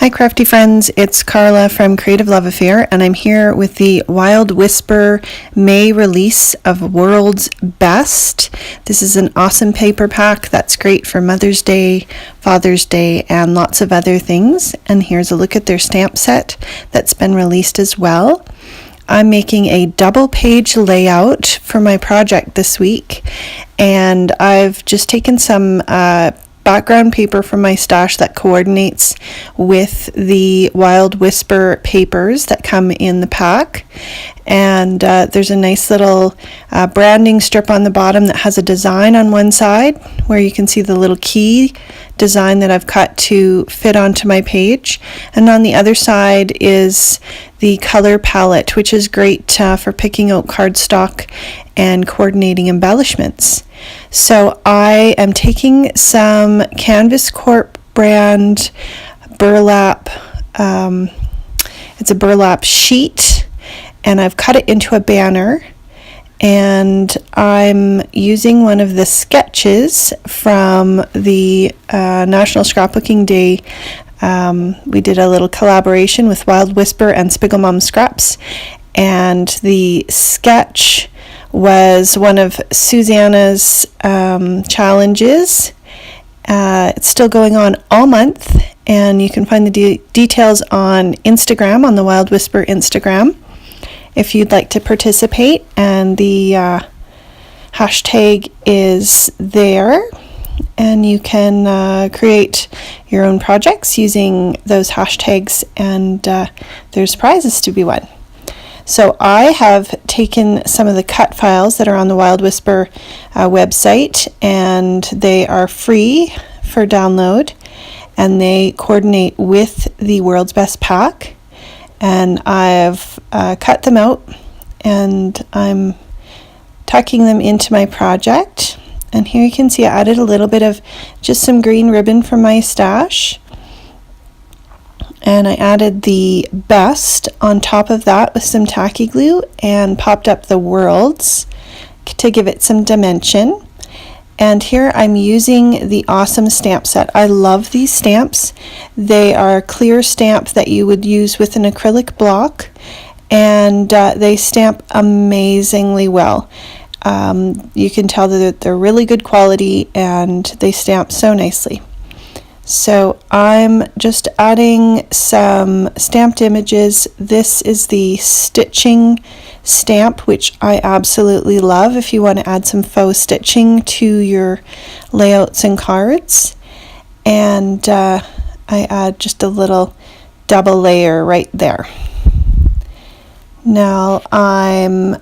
Hi crafty friends, it's Carla from Creative Love Affair, and I'm here with the Wild Whisper May release of World's Best. This is an awesome paper pack that's great for Mother's Day, Father's Day, and lots of other things. And here's a look at their stamp set that's been released as well. I'm making a double page layout for my project this week, and I've just taken some background paper from my stash that coordinates with the Wild Whisper papers that come in the pack. And there's a nice little branding strip on the bottom that has a design on one side where you can see the little key design that I've cut to fit onto my page. And on the other side is the color palette, which is great for picking out cardstock and coordinating embellishments. So I am taking some Canvas Corp brand burlap, it's a burlap sheet, and I've cut it into a banner, and I'm using one of the sketches from the National Scrapbooking Day. We did a little collaboration with Wild Whisper and Spiggle Mom Scraps, and the sketch was one of Susanna's challenges. It's still going on all month, and you can find the details on Instagram, on the Wild Whisper Instagram, if you'd like to participate, and the hashtag is there, and you can create your own projects using those hashtags, and there's prizes to be won. So I have taken some of the cut files that are on the Wild Whisper website, and they are free for download, and they coordinate with the World's Best pack. And I've cut them out, and I'm tucking them into my project. And here you can see I added a little bit of just some green ribbon from my stash. And I added the best on top of that with some tacky glue and popped up the worlds to give it some dimension. And here I'm using the awesome stamp set. I love these stamps. They are clear stamp that you would use with an acrylic block, and they stamp amazingly well. You can tell that they're really good quality, and they stamp so nicely. So I'm just adding some stamped images. This is the stitching stamp, which I absolutely love if you want to add some faux stitching to your layouts and cards. And I add just a little double layer right there. Now I'm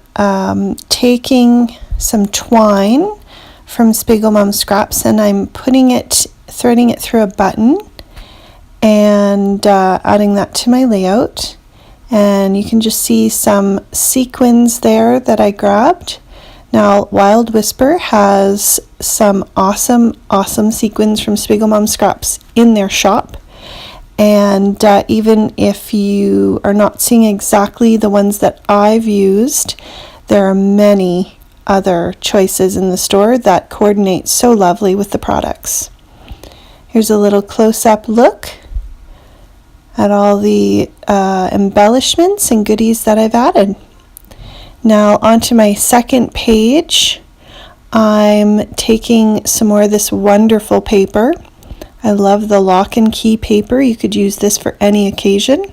taking some twine from Spiggle Mom Scraps, and I'm threading it through a button and adding that to my layout. And you can just see some sequins there that I grabbed. Now Wild Whisper has some awesome sequins from Spiggle Mom Scraps in their shop, and even if you are not seeing exactly the ones that I've used, there are many other choices in the store that coordinate so lovely with the products. Here's a little close-up look at all the embellishments and goodies that I've added. Now onto my second page, I'm taking some more of this wonderful paper. I love the lock and key paper. You could use this for any occasion.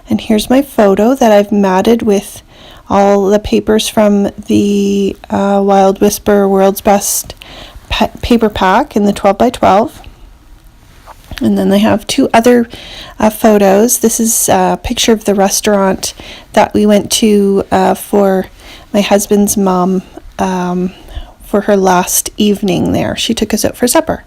And here's my photo that I've matted with all the papers from the Wild Whisper World's Best paper pack in the 12x12. And then they have two other photos. This is a picture of the restaurant that we went to for my husband's mom for her last evening there. She took us out for supper.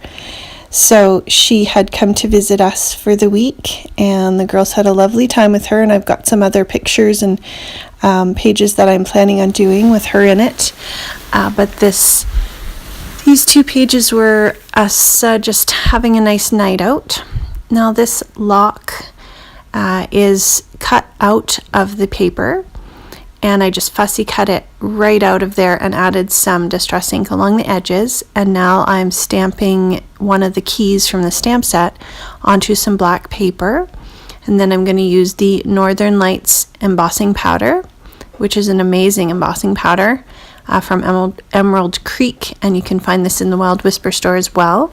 So she had come to visit us for the week, and the girls had a lovely time with her, and I've got some other pictures and pages that I'm planning on doing with her in it. But these two pages were us just having a nice night out. Now this lock is cut out of the paper, and I just fussy cut it right out of there and added some distress ink along the edges. And now I'm stamping one of the keys from the stamp set onto some black paper. And then I'm going to use the Northern Lights embossing powder, which is an amazing embossing powder from Emerald Creek, and you can find this in the Wild Whisper store as well.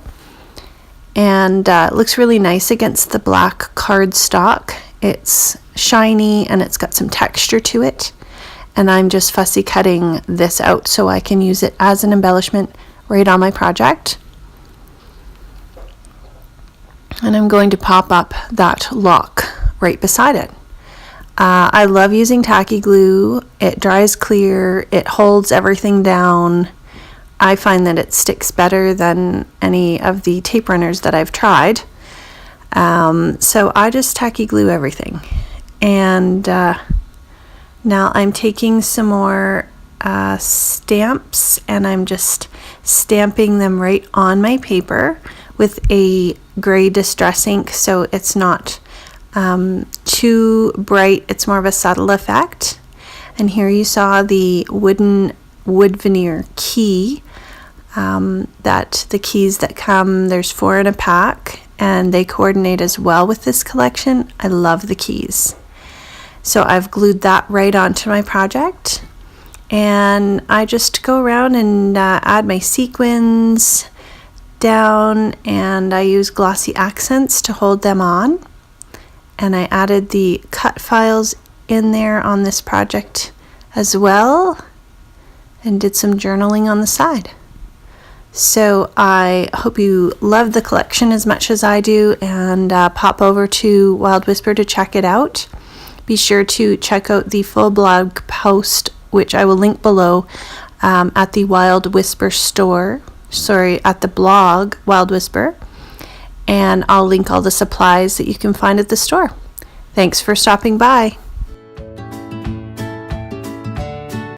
And it looks really nice against the black cardstock. It's shiny and it's got some texture to it. And I'm just fussy cutting this out so I can use it as an embellishment right on my project. And I'm going to pop up that lock right beside it. I love using Tacky Glue. It dries clear, it holds everything down. I find that it sticks better than any of the tape runners that I've tried. So I just Tacky Glue everything. And now I'm taking some more stamps and I'm just stamping them right on my paper with a gray distress ink, so it's not too bright. It's more of a subtle effect. And here you saw the wood veneer key, that the keys that come, there's 4 in a pack, and they coordinate as well with this collection. I love the keys. So I've glued that right onto my project, and I just go around and add my sequins down, and I use Glossy Accents to hold them on. And I added the cut files in there on this project as well, and did some journaling on the side. So I hope you love the collection as much as I do, and pop over to Wild Whisper to check it out. Be sure to check out the full blog post, which I will link below, at the Wild Whisper store. At the blog Wild Whisper. And I'll link all the supplies that you can find at the store. Thanks for stopping by.